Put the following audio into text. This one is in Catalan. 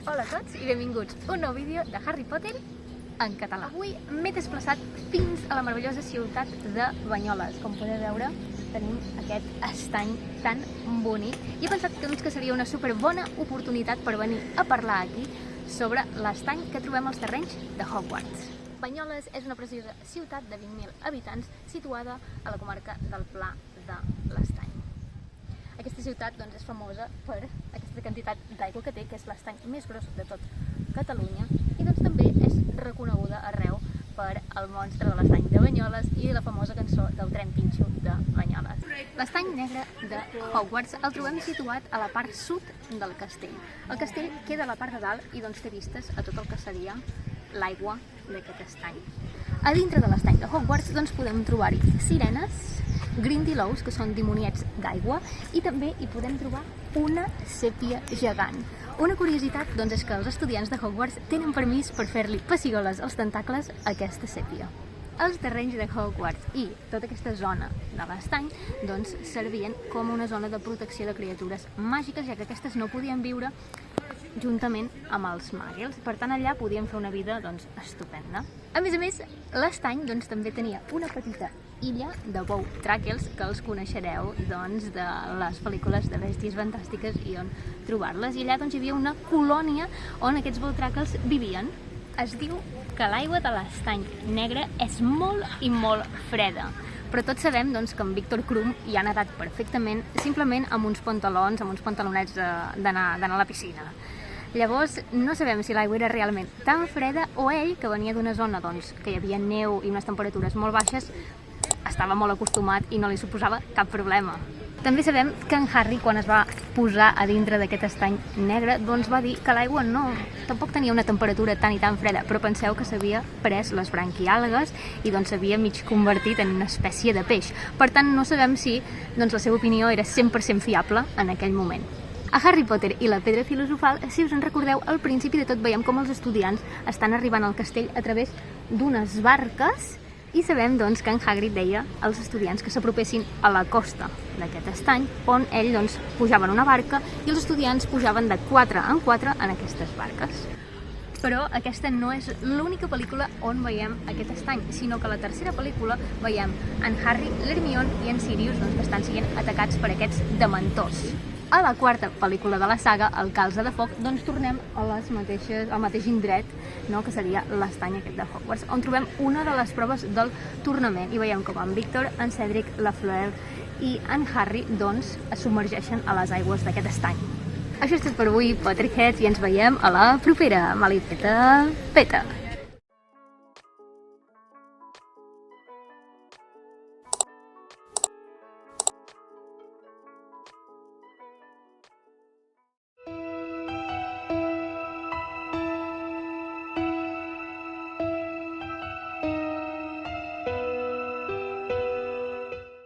Hola a tots i benvinguts a un nou vídeo de Harry Potter en català. Avui m'he desplaçat fins a la meravellosa ciutat de Banyoles. Com podeu veure, tenim aquest estany tan bonic i he pensat que seria una superbona oportunitat per venir a parlar aquí sobre l'estany que trobem als terrenys de Hogwarts. Banyoles és una preciosa ciutat de 20.000 habitants situada a la comarca del Pla de l'Estany. Aquesta ciutat és famosa per aquesta quantitat d'aigua que té, que és l'estany més gros de tot Catalunya, i també és reconeguda arreu per el monstre de l'estany de Banyoles i la famosa cançó del tren pinxo de Banyoles. L'estany negre de Hogwarts el trobem situat a la part sud del castell. El castell queda a la part de dalt i té vistes a tot el que seria l'aigua d'aquest estany. A dintre de l'estany de Hogwarts podem trobar-hi sirenes, Grindylows, que són dimoniets d'aigua, i també hi podem trobar una sèpia gegant. Una curiositat és que els estudiants de Hogwarts tenen permís per fer-li pessigoles als tentacles a aquesta sèpia. Els terrenys de Hogwarts i tota aquesta zona de l'estany servien com una zona de protecció de criatures màgiques, ja que aquestes no podien viure juntament amb els muggles. Per tant, allà podien fer una vida estupenda. A més, l'estany també tenia una petita illa de Bowtruckles, que els coneixereu de les pel·lícules de bèsties fantàstiques i on trobar-les. I allà hi havia una colònia on aquests Bowtruckles vivien. Es diu que l'aigua de l'estany negre és molt i molt freda, però tots sabem que en Víctor Krum hi ha nedat perfectament, simplement amb uns pantalons, amb uns pantalonets d'anar a la piscina. Llavors, no sabem si l'aigua era realment tan freda o ell, que venia d'una zona que hi havia neu i unes temperatures molt baixes, estava molt acostumat i no li suposava cap problema. També sabem que en Harry, quan es va posar a dintre d'aquest estany negre, va dir que l'aigua tampoc tenia una temperatura tan i tan freda, però penseu que s'havia pres les branquiàlgues i s'havia mig convertit en una espècie de peix. Per tant, no sabem si la seva opinió era 100% fiable en aquell moment. A Harry Potter i la Pedra Filosofal, si us en recordeu, al principi de tot veiem com els estudiants estan arribant al castell a través d'unes barques i sabem que en Hagrid deia als estudiants que s'apropessin a la costa d'aquest estany, on ell pujava en una barca i els estudiants pujaven de 4 en 4 en aquestes barques. Però aquesta no és l'única pel·lícula on veiem aquest estany, sinó que a la tercera pel·lícula veiem en Harry, l'Hermione i en Sirius que estan sent atacats per aquests dementors. A la quarta pel·lícula de la saga, El calze de foc, tornem al mateix indret, que seria l'estany aquest de Hogwarts, on trobem una de les proves del tornament i veiem com en Víctor, en Cedric, la Fleur i en Harry es submergeixen a les aigües d'aquest estany. Això és tot per avui, Potterheads, i ens veiem a la propera. Malipeta, peta!